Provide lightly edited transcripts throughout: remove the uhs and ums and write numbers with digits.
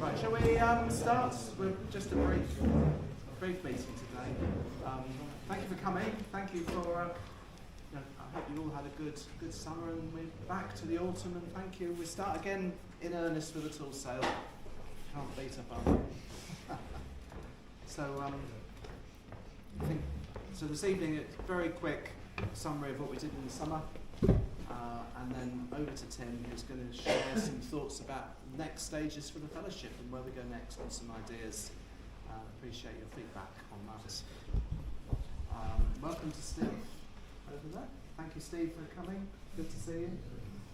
Right, shall we start? We're just a brief meeting today. Thank you for coming. Thank you for. I hope you all had a good summer, and we're back to the autumn. And thank you. We start again in earnest with a tool sale. Can't beat a bum. So I think so. This evening, a very quick summary of what we did in the summer. And then over to Tim, who's going to share some thoughts about next stages for the fellowship and where we go next, and some ideas. Appreciate your feedback on that. Welcome to Steve over there. Thank you, Steve, for coming. Good to see you.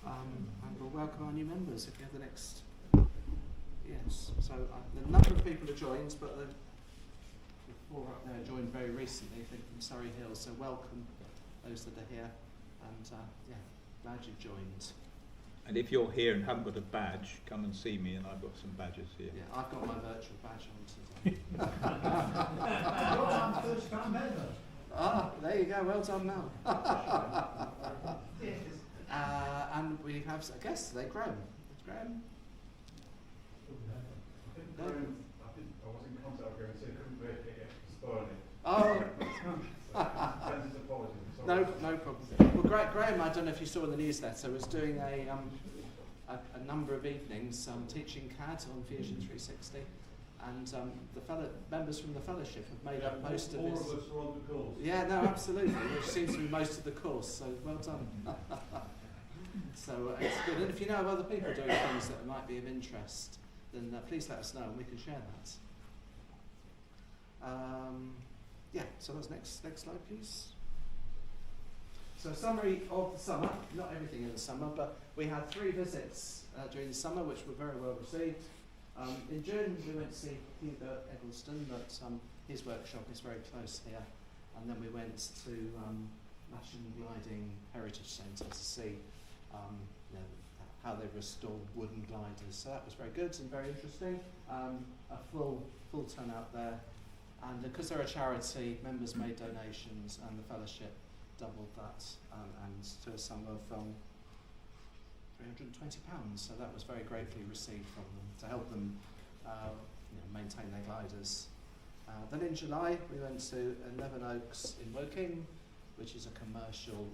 And we'll welcome our new members if you have the next. Yes. So the number of people have joined, but the four up there joined very recently, I think, from Surrey Hills. So welcome those that are here. And glad you've joined. And if you're here and haven't got a badge, come and see me, and I've got some badges here. Yeah, I've got my virtual badge on today. First time ever. There you go. Well done, Mel. And we have a guest today, Graham. Graham? I was in contact with Graham, so I couldn't make it spoil it. Oh. Sends his apologies. No problem. Well, Graham, I don't know if you saw in the newsletter, was doing a number of evenings teaching CAD on Fusion 360, and the members from the fellowship have made up most of his. All of us were on the course. Yeah, no, absolutely, which seems to be most of the course. So well done. So it's good. And if you know of other people doing things that might be of interest, then please let us know, and we can share that. So that's next slide, please. So a summary of the summer, not everything in the summer, but we had 3 visits during the summer, which were very well received. In June, we went to see Hugo Eggleston, but his workshop is very close here. And then we went to National Gliding Heritage Centre to see how they restore wooden gliders. So that was very good and very interesting. A full turnout there. And because they're a charity, members made donations, and the fellowship doubled that, and to a sum of £320. So that was very gratefully received from them to help them maintain their gliders. Then in July we went to 11 Oaks in Woking, which is a commercial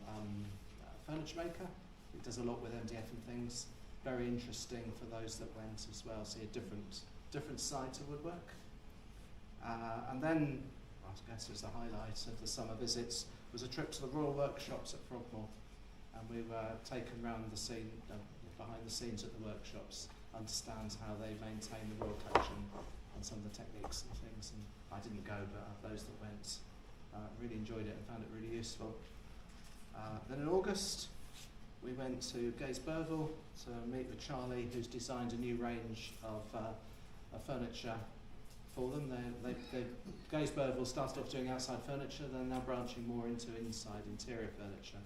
furniture maker. It does a lot with MDF and things. Very interesting for those that went as well. See a different side to woodwork. And then I guess was the highlight of the summer visits was a trip to the Royal Workshops at Frogmore, and we were taken round the scene, behind the scenes at the workshops, understand how they maintain the Royal Collection and some of the techniques and things. And I didn't go, but those that went really enjoyed it and found it really useful. Then in August, we went to Gaze Burville to meet with Charlie, who's designed a new range of furniture for them. Gaze Burville started off doing outside furniture, they're now branching more into inside interior furniture.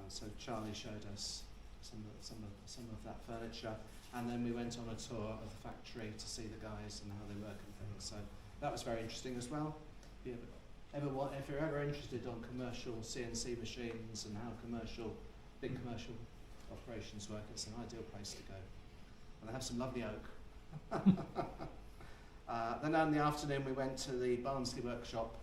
So Charlie showed us some of that furniture, and then we went on a tour of the factory to see the guys and how they work and things. So that was very interesting as well. If you're ever interested on commercial CNC machines and how big commercial operations work, it's an ideal place to go. And they have some lovely oak. Then in the afternoon we went to the Barnsley workshop,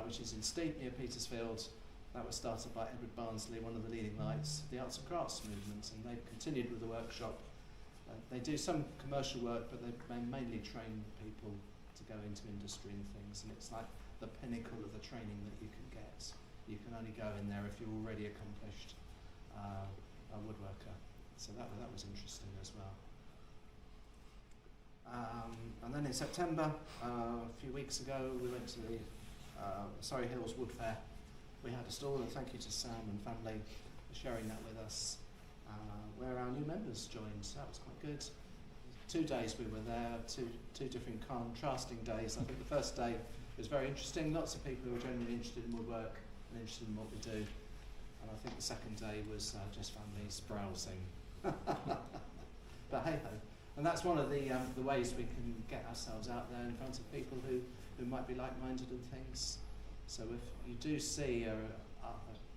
which is in Steep near Petersfield. That was started by Edward Barnsley, one of the leading lights of the arts and crafts movement, and they've continued with the workshop. They do some commercial work, but they mainly train people to go into industry and things, and it's like the pinnacle of the training that you can get. You can only go in there if you're already accomplished a woodworker. So that was interesting as well. And then in September, a few weeks ago, we went to the Surrey Hills Wood Fair. We had a stall, and thank you to Sam and family for sharing that with us, where our new members joined. So that was quite good. 2 days we were there, two different contrasting days. I think the first day was very interesting. Lots of people who were genuinely interested in woodwork and interested in what we do. And I think the second day was just families browsing. But hey ho. And that's one of the ways we can get ourselves out there in front of people who might be like-minded and things. So if you do see a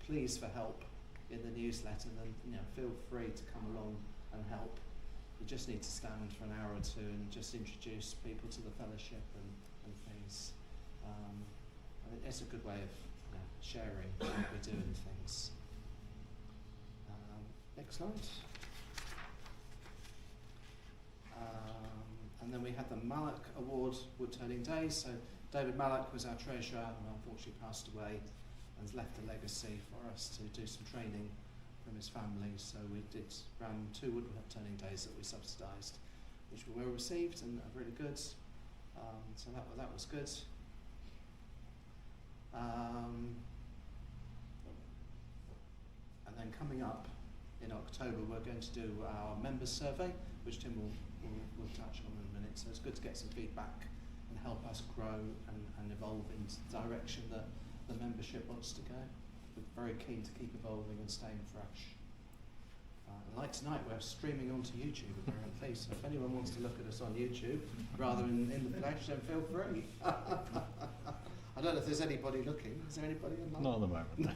pleas for help in the newsletter, then feel free to come along and help. you just need to stand for an hour or two and just introduce people to the fellowship and things. And it's a good way of sharing what we do and things. Next slide. And then we had the Mallock Award Wood Turning Days. So David Mallock was our treasurer and unfortunately passed away and has left a legacy for us to do some training from his family. So we ran 2 wood turning days that we subsidised, which were well received and are really good. So that was good. And then coming up in October, we're going to do our members survey, which Tim will touch on in a minute. So it's good to get some feedback and help us grow and evolve into the direction that the membership wants to go. We're very keen to keep evolving and staying fresh. And like tonight, we're streaming onto YouTube apparently, so if anyone wants to look at us on YouTube rather than in the flesh, then feel free. I don't know if there's anybody looking. Is there anybody online? Not at the moment.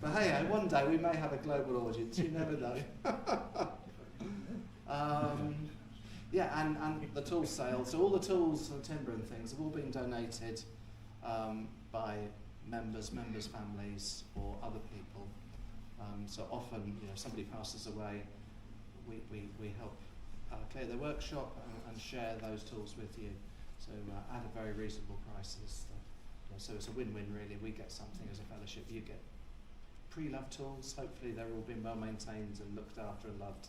But hey, one day we may have a global audience, you never know. And the tool sale. So all the tools and timber and things have all been donated by members, families, or other people. So often, somebody passes away, we help clear their workshop and share those tools with you. So at a very reasonable prices. So it's a win-win really. We get something as a fellowship, you get pre-loved tools. Hopefully they're all been well maintained and looked after and loved.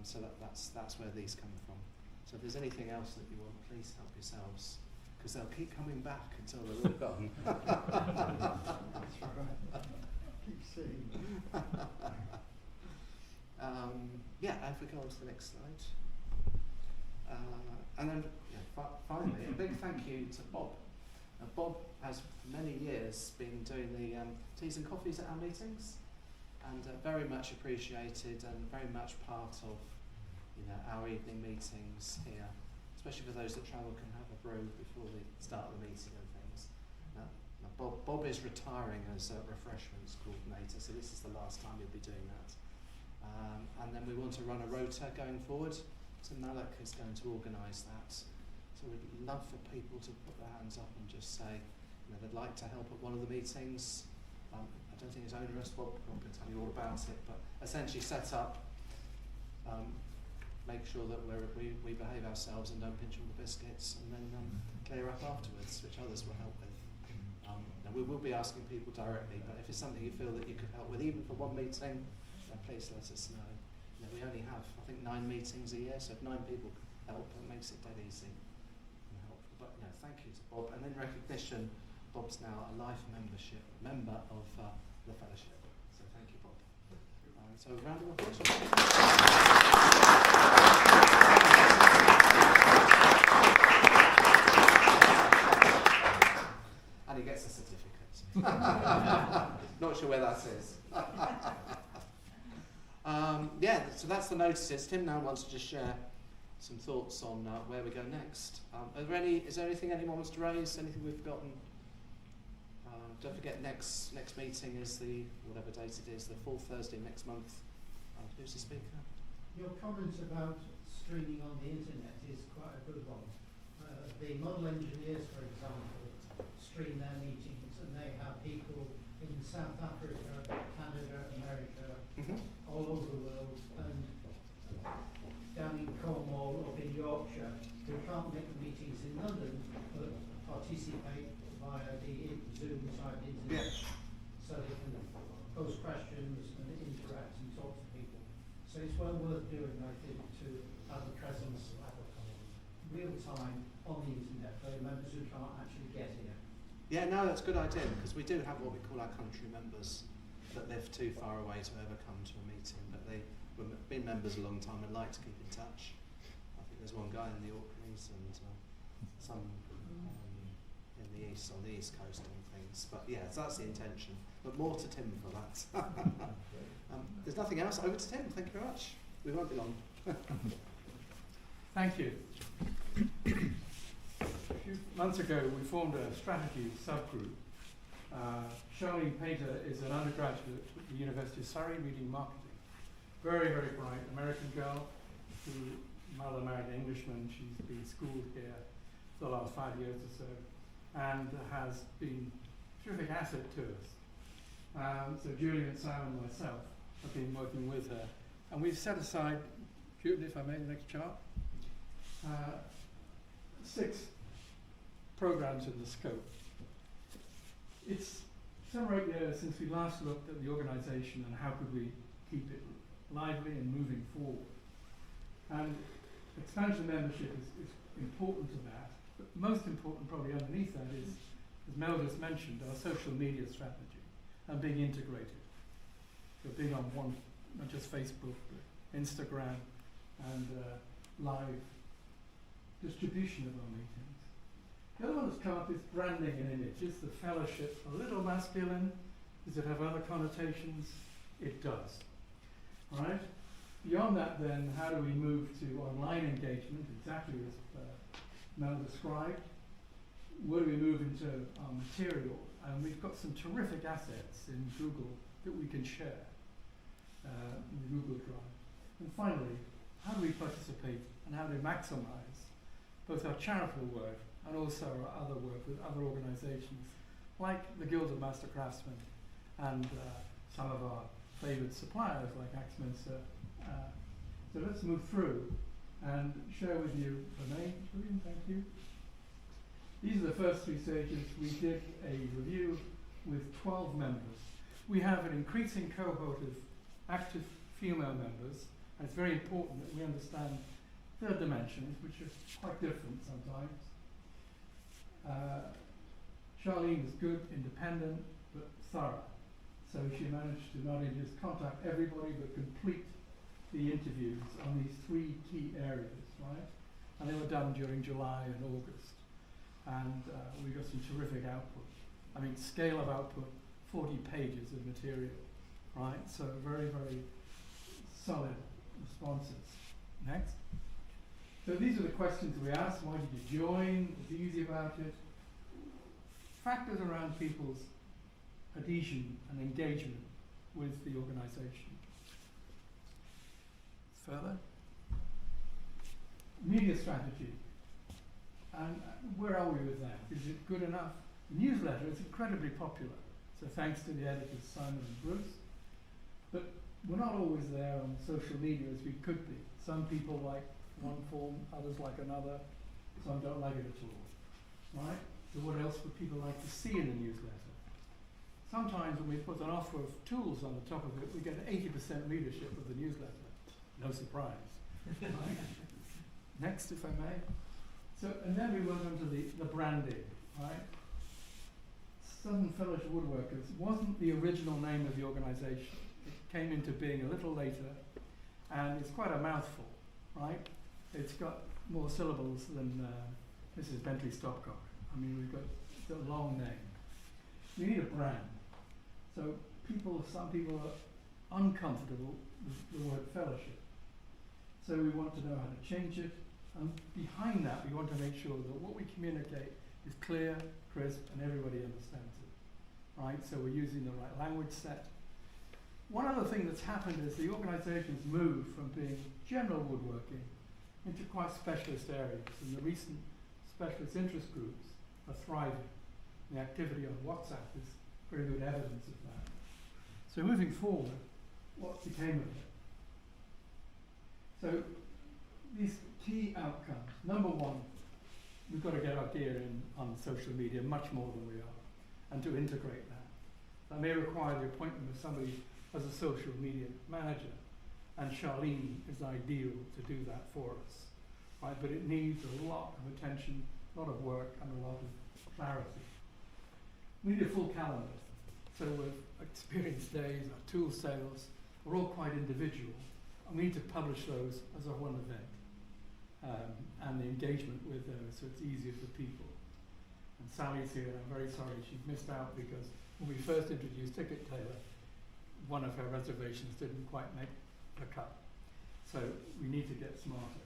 So that's where these come from. So if there's anything else that you want, please help yourselves, because they'll keep coming back until they're all gone. That's right. Keep seeing. If we go on to the next slide. And then finally, a big thank you to Bob. Bob has for many years been doing the teas and coffees at our meetings, and very much appreciated and very much part of our evening meetings here, especially for those that travel can have a brew before the start of the meeting and things. Now Bob is retiring as a refreshments coordinator, so this is the last time he'll be doing that. And then we want to run a rota going forward, so Mallock is going to organise that. So we'd love for people to put their hands up and just say they'd like to help at one of the meetings. I don't think it's onerous, Bob can tell you all about it, but essentially set up, make sure that we behave ourselves and don't pinch all the biscuits, and then clear up afterwards, which others will help with. Now we will be asking people directly, but if it's something you feel that you could help with, even for one meeting, then please let us know. We only have, I think, 9 meetings a year, so if 9 people help, it makes it dead easy and helpful. But thank you to Bob, and in recognition, Bob's now a life member of the fellowship. So thank you, Bob. So a round of applause. And he gets a certificate. Not sure where that is. So that's the notices. Tim now wants to just share some thoughts on where we go next. Is there anything anyone wants to raise? Anything we've forgotten? Don't forget, next meeting is whatever date it is, the 4th Thursday next month. Who's the speaker? Your comment about streaming on the internet is quite a good one. The model engineers, for example, stream their meetings, and they have people in South Africa, Canada, America, all over the world, and down in Cornwall, up in Yorkshire, who can't make the meetings in London, but participate via the Zoom type internet, so they can pose questions and interact and talk to people. So it's well worth doing, I think, to have a presence real time on the internet for members who can't actually get here. Yeah, no, that's a good idea, because we do have what we call our country members that live too far away to ever come to a meeting, but they've been members a long time and like to keep in touch. I think there's one guy in the Orkneys and some in the east, on the east coast and things. But yeah, so that's the intention. But more to Tim for that. There's nothing else. Over to Tim. Thank you very much. We won't be long. Thank you. A few months ago, we formed a strategy subgroup. Charlene Painter is an undergraduate at the University of Surrey reading marketing. very, very bright American girl whose mother married an Englishman. She's been schooled here for the last 5 years or so and has been a terrific asset to us. So Julian, Simon and myself have been working with her. And we've set aside, Julian, if I may, the next chart, 6 programs in the scope. It's 7 or 8 years since we last looked at the organisation and how could we keep it lively and moving forward. And expansion membership is important to that, but most important probably underneath that is, as Mel just mentioned, our social media strategy and being integrated. So being on one, not just Facebook, but Instagram and live distribution of our meetings. The other one that's come up is branding and image. Is the fellowship a little masculine? Does it have other connotations? It does. All right? Beyond that then, how do we move to online engagement, exactly as Mel described? Where do we move into our material? And we've got some terrific assets in Google that we can share in the Google Drive. And finally, how do we participate and how do we maximize both our charitable work and also our other work with other organisations like the Guild of Master Craftsmen and some of our favoured suppliers like Axminster. So let's move through and share with you, Renee, Julian, thank you. These are the first 3 stages. We did a review with 12 members. We have an increasing cohort of active female members, and it's very important that we understand their dimensions, which are quite different sometimes. Charlene was good, independent, but thorough. So she managed to not only just contact everybody, but complete the interviews on these 3 key areas, right? And they were done during July and August. And we got some terrific output. I mean, scale of output, 40 pages of material, right? So very, very solid responses. Next. So these are the questions we asked. Why did you join? What's easy about it? Factors around people's adhesion and engagement with the organisation. Further. Media strategy. And where are we with that? Is it good enough? The newsletter is incredibly popular. So thanks to the editors Simon and Bruce. But we're not always there on social media as we could be. Some people like one form, others like another. Some don't like it at all. Right? So what else would people like to see in the newsletter? Sometimes when we put an offer of tools on the top of it, we get 80% readership of the newsletter. No surprise. Right? Next, if I may. So, and then we went on to the branding, right? Southern Fellowship Woodworkers wasn't the original name of the organisation. It came into being a little later, and it's quite a mouthful, right? It's got more syllables than Mrs. Bentley Stopcock. I mean, it's a long name. We need a brand. So some people are uncomfortable with the word fellowship. So we want to know how to change it. And behind that, we want to make sure that what we communicate is clear, crisp, and everybody understands it. Right? So we're using the right language set. One other thing that's happened is the organisation's moved from being general woodworking into quite specialist areas. And the recent specialist interest groups are thriving. The activity on WhatsApp is very good evidence of that. So moving forward, what became of it? So these key outcomes. Number 1, we've got to get our gear in on social media much more than we are, and to integrate that. That may require the appointment of somebody as a social media manager, and Charlene is ideal to do that for us. Right? But it needs a lot of attention, a lot of work, and a lot of clarity. We need a full calendar. So with experience days, our tool sales, we're all quite individual, and we need to publish those as a one event. And the engagement with those, so it's easier for people. And Sally's here, and I'm very sorry she's missed out because when we first introduced Ticket Tailor, one of her reservations didn't quite make the cut. So we need to get smarter.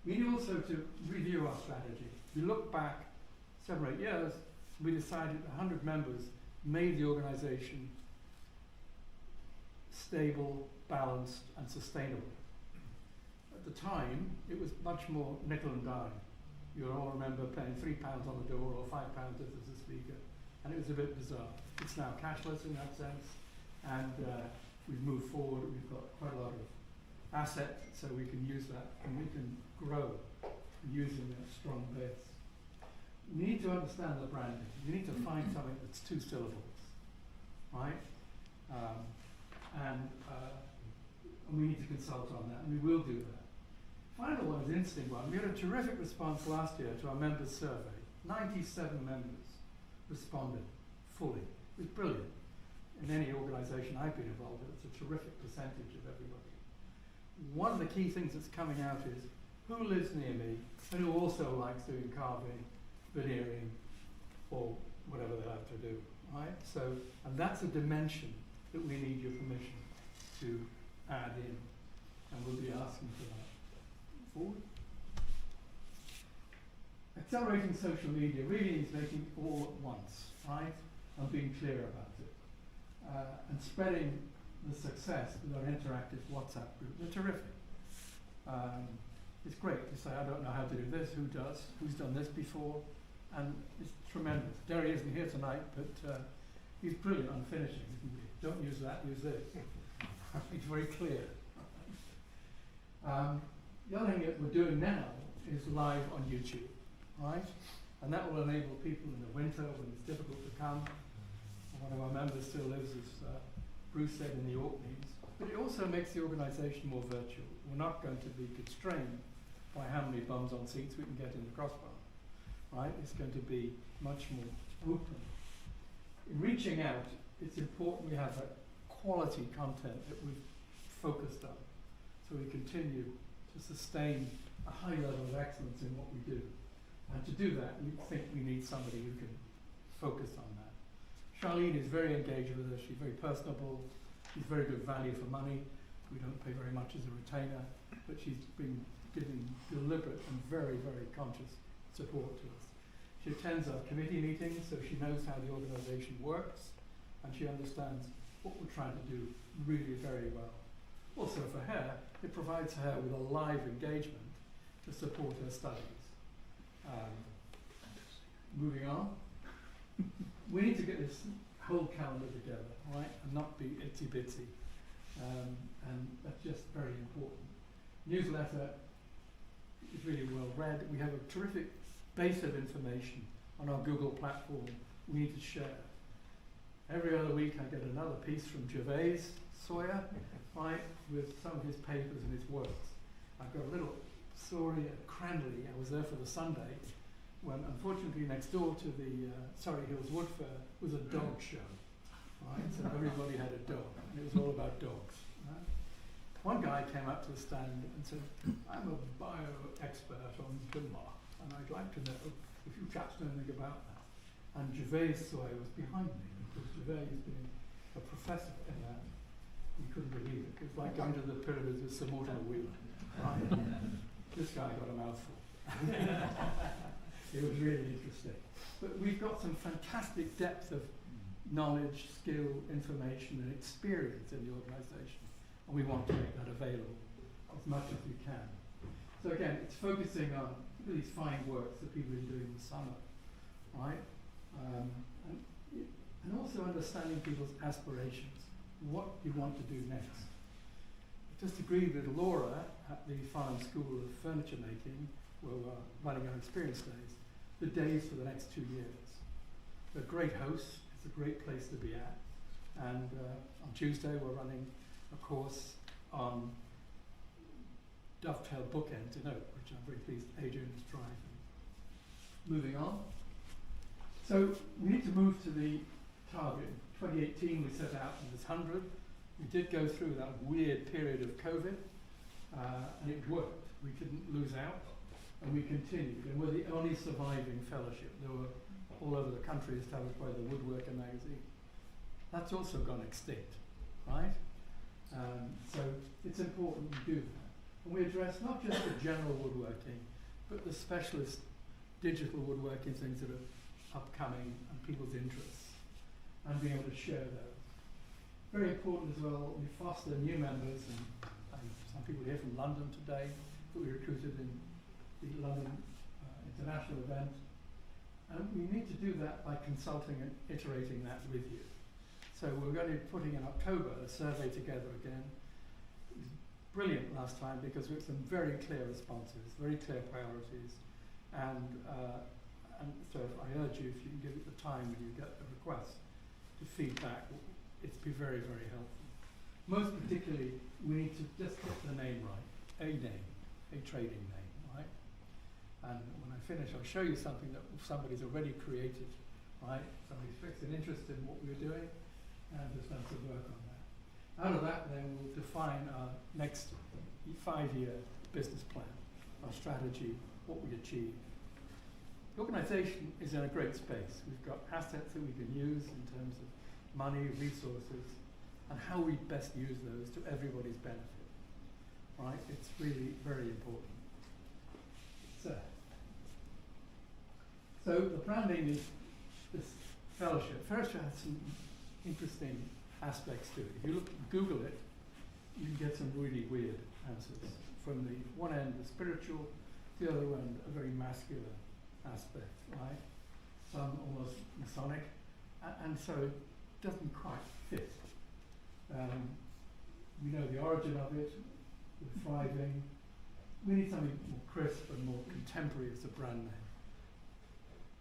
We need also to review our strategy. We look back 7 or 8 years, we decided 100 members made the organisation stable, balanced and sustainable. At the time, it was much more nickel and dime. You'll all remember paying £3 on the door or £5 if there's a speaker, and it was a bit bizarre. It's now cashless in that sense, and we've moved forward. We've got quite a lot of assets, so we can use that, and we can grow using that strong base. We need to understand the branding. We need to find something that's 2 syllables, right? And we need to consult on that, and we will do that. Final one is an interesting one. We had a terrific response last year to our members' survey. 97 members responded fully. It was brilliant. In any organisation I've been involved in, it's a terrific percentage of everybody. One of the key things that's coming out is who lives near me and who also likes doing carving, veneering, or whatever they like to do, right? So, and that's a dimension that we need your permission to add in, and we'll be asking for that. Forward. Accelerating social media really is making it all at once, right? And being clear about it. And spreading the success with our interactive WhatsApp group. They're terrific. It's great to say, I don't know how to do this, who does, who's done this before, and it's tremendous. Derry isn't here tonight, but he's brilliant on finishing, isn't he? Don't use that, use this. It's very clear. The other thing that we're doing now is live on YouTube, right? And that will enable people in the winter when it's difficult to come. One of our members still lives, as Bruce said, in the Orkneys. But it also makes the organisation more virtual. We're not going to be constrained by how many bums on seats we can get in the crossbar, right? It's going to be much more open. In reaching out, it's important we have a quality content that we've focused on, so we continue to sustain a high level of excellence in what we do. And to do that, we think we need somebody who can focus on that. Charlene is very engaged with us. She's very personable. She's very good value for money. We don't pay very much as a retainer, but she's been giving deliberate and very, very conscious support to us. She attends our committee meetings, so she knows how the organisation works, and she understands what we're trying to do really very well. Also for her, it provides her with a live engagement to support her studies. Moving on, we need to get this whole calendar together, right, and not be itsy bitsy, and that's just very important. Newsletter is really well read. We have a terrific base of information on our Google platform we need to share. Every other week I get another piece from Gervais Sawyer, right, with some of his papers and his works. I've got a little story at Cranley. I was there for the Sunday when, unfortunately, next door to the Surrey Hills Wood Fair was a dog show, right? So everybody had a dog, and it was all about dogs. Right? One guy came up to the stand and said, "I'm a bio-expert on timber, and I'd like to know if you chaps know anything about that." And Gervais Sawyer was behind me, because Gervais has been a professor in that. You couldn't believe it. It was like going to the pyramids with some mortar wheel. Right? This guy got a mouthful. It was really interesting. But we've got some fantastic depth of knowledge, skill, information, and experience in the organisation, and we want to make that available as much as we can. So again, it's focusing on these fine works that people have been doing in the summer, right? And also understanding people's aspirations, what you want to do next. I just agreed with Laura at the Farnham School of Furniture Making, where we're running our experience days, the days for the next 2 years. They're great hosts, it's a great place to be at. And on Tuesday we're running a course on dovetail bookends in oak, which I'm very pleased Adrian is driving. Moving on. So we need to move to the target. 2018 we set out on this 100. We did go through that weird period of COVID, and it worked. We didn't lose out, and we continued. And we're the only surviving fellowship. There were all over the country established by the Woodworker magazine. That's also gone extinct, right? So it's important we do that. And we address not just the general woodworking, but the specialist digital woodworking things that are upcoming and people's interests, and being able to share those. very important as well, we foster new members, and some people here from London today that we recruited in the London International event. And we need to do that by consulting and iterating that with you. So we're going to be putting in October a survey together again. It was brilliant last time because we had some very clear responses, very clear priorities, and so I urge you, if you can give it the time when you get a request to feedback, it's be very, very helpful. Most particularly, we need to just get the name right, a trading name, right? And when I finish, I'll show you something that somebody's already created, right? Somebody's fixed an interest in what we're doing and just done some work on that. Out of that, then we'll define our next 5-year business plan, our strategy, what we achieve. The organisation is in a great space. We've got assets that we can use in terms of money, resources, and how we best use those to everybody's benefit, right? It's really very important. So the branding is this fellowship. Fellowship has some interesting aspects to it. If you Google it, you can get some really weird answers. From the one end, the spiritual, the other end, a very masculine aspect, right? Some almost Masonic, and so it doesn't quite fit. We know the origin of it, we're thriving. We need something more crisp and more contemporary as a brand name.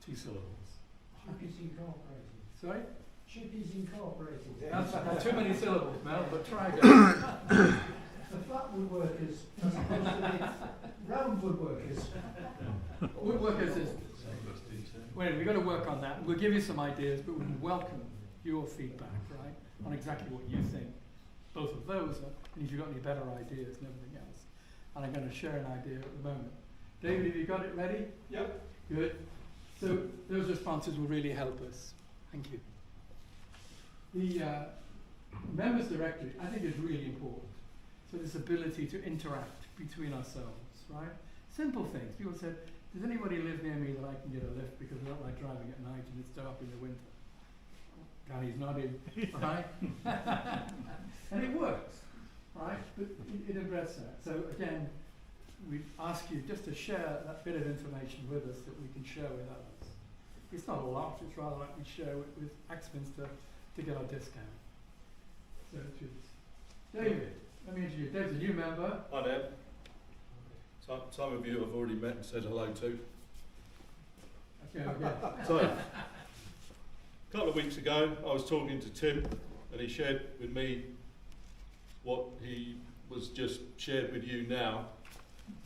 2 syllables. Chippies Incorporated. Sorry? Chippies Incorporated. That's too many syllables, Mel, but try again. The flat woodworkers, as opposed to the round woodworkers. Woodworkers is... Well, we've got to work on that. We'll give you some ideas, but we welcome your feedback, right, on exactly what you think. Both of those, and if you've got any better ideas and everything else. And I'm going to share an idea at the moment. David, have you got it ready? Yep. Good. So those responses will really help us. Thank you. The members directory, I think, is really important. So this ability to interact between ourselves, right? Simple things. People said, does anybody live near me that I can get a lift because I don't like driving at night and it's dark in the winter? Danny's nodding, right? And it works, right? But it addresses that. So again, we ask you just to share that bit of information with us that we can share with others. It's not a lot, it's rather like we share it with Axminster to get our discount. So it's David, let me introduce you. David's a new member. Hi there. Some of you I've already met and said hello to. Okay, again. So, a couple of weeks ago I was talking to Tim and he shared with me what he was just shared with you now,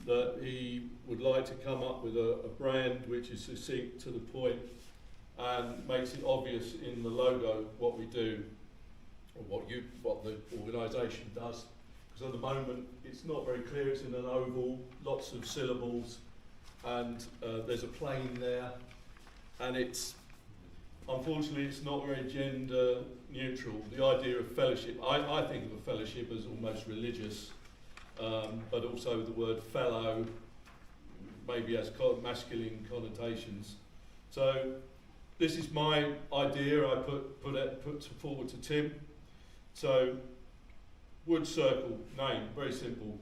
that he would like to come up with a brand which is succinct to the point and makes it obvious in the logo what we do, or what the organisation does. Because at the moment it's not very clear. It's in an oval, lots of syllables, and there's a plane there, and unfortunately it's not very gender neutral. The idea of fellowship, I think of a fellowship as almost religious, but also the word fellow maybe has masculine connotations. So this is my idea. I put forward to Tim. So wood circle name, very simple.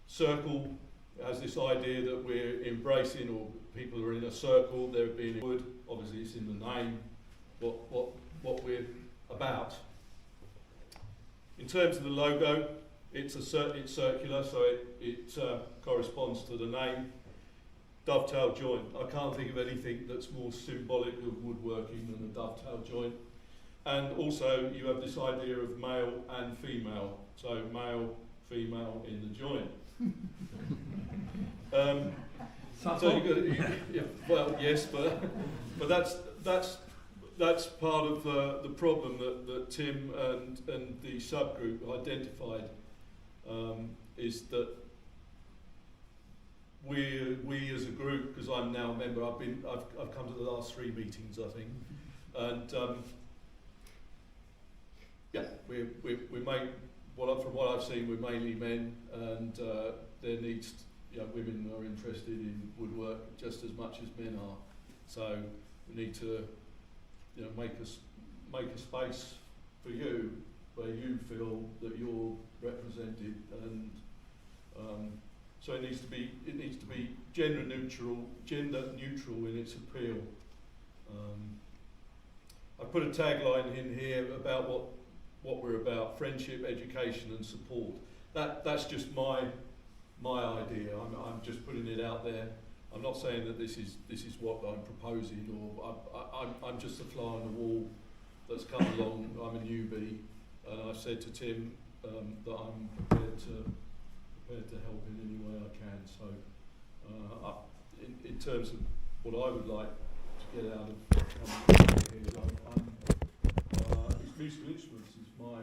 Circle has this idea that we're embracing, or people are in a circle. They're being in wood. Obviously, it's in the name. What we're about. In terms of the logo, it's circular, so it corresponds to the name. Dovetail joint. I can't think of anything that's more symbolic of woodworking than a dovetail joint. And also, you have this idea of male and female. So male, female in the joint. So you got yeah, well, yes, but that's part of the problem that Tim and the subgroup identified, is that we as a group, because I'm now a member, I've come to the last 3 meetings, I think, and yeah, we from what I've seen, we're mainly men, and there needs, women are interested in woodwork just as much as men are. So we need to, make a space for you where you feel that you're represented, and so it needs to be gender neutral in its appeal. I put a tagline in here about what we're about: friendship, education, and support. That's just my idea. I'm just putting it out there. I'm not saying that this is what I'm proposing, or I'm just a fly on the wall that's come along. I'm a newbie, and I've said to Tim that I'm prepared to help in any way I can. So, in terms of what I would like to get out of here, is musical instruments is my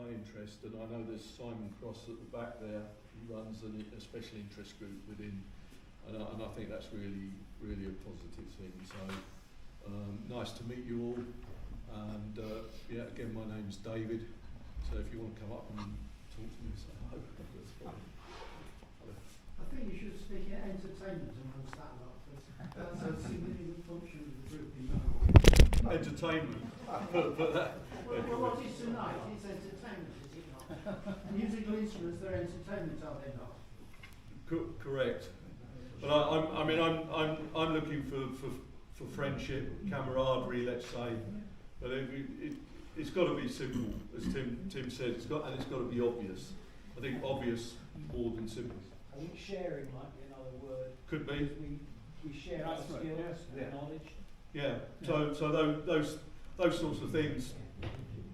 interest, and I know there's Simon Cross at the back there who runs a special interest group within, and I think that's really a positive thing. So nice to meet you all, and yeah, again, my name's David, so if you want to come up and talk to me, say hello. I think you should speak at entertainment amongst that lot, because that's a significant function of the group in Melbourne. Entertainment, but that. Well, what is tonight? It's entertainment, is it not? Musical instruments, they're entertainment, are they not? Correct. But I'm looking for friendship, camaraderie, let's say. But it's got to be simple, as Tim said. It's got to be obvious. I think obvious more than simple. I think sharing might be another word. Could be. We share our That's right, skills yes. and knowledge. Yeah. So those sorts of things.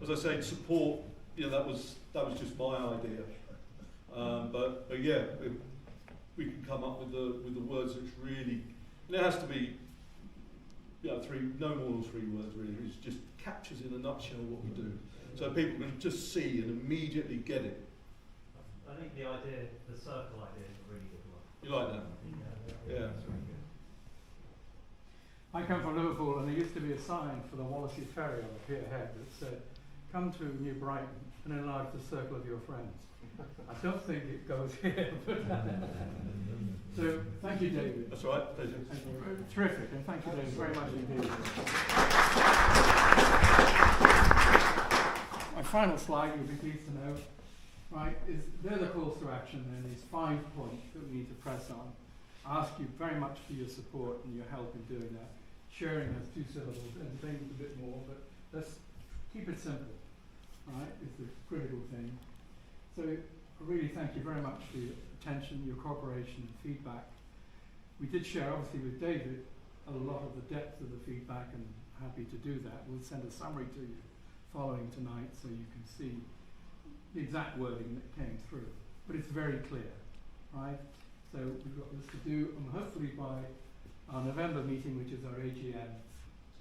As I say, support. Yeah, that was just my idea. But yeah, we can come up with the words that's really. And it has to be. No more than 3 words really. It just captures in a nutshell what we do, so people can just see and immediately get it. I think the circle idea is a really good one. You like that? Yeah. I come from Liverpool, and there used to be a sign for the Wallasey Ferry on the pier head that said, "Come to New Brighton and enlarge the circle of your friends." I don't think it goes here, but so thank you, David. That's all right. Pleasure. Terrific, and thank you, David, very much indeed. My final slide, you'll be pleased to know, right, is they're the calls to action. There are these 5 points that we need to press on. I ask you very much for your support and your help in doing that. Sharing has 2 syllables, entertainment a bit more, but let's keep it simple, right, is the critical thing. So I really thank you very much for your attention, your cooperation and feedback. We did share, obviously, with David a lot of the depth of the feedback, and happy to do that. We'll send a summary to you following tonight so you can see the exact wording that came through. But it's very clear, right? So we've got this to do, and hopefully by our November meeting, which is our AGM,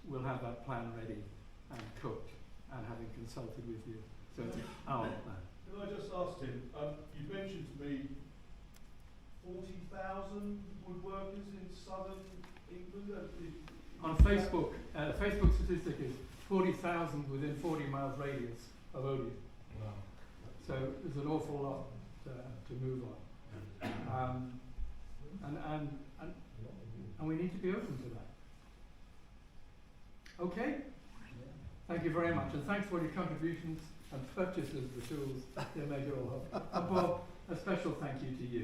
we'll have that plan ready and cooked, and having consulted with you. So it's our plan. Can I just ask him? You mentioned to me 40,000 woodworkers in southern England. On Facebook, the Facebook statistic is 40,000 within 40 miles radius of Odeon. Wow. So there's an awful lot to move on. And we need to be open to that. Okay? Thank you very much, and thanks for your contributions and purchases of the tools that made it all happen. And Bob, a special thank you to you.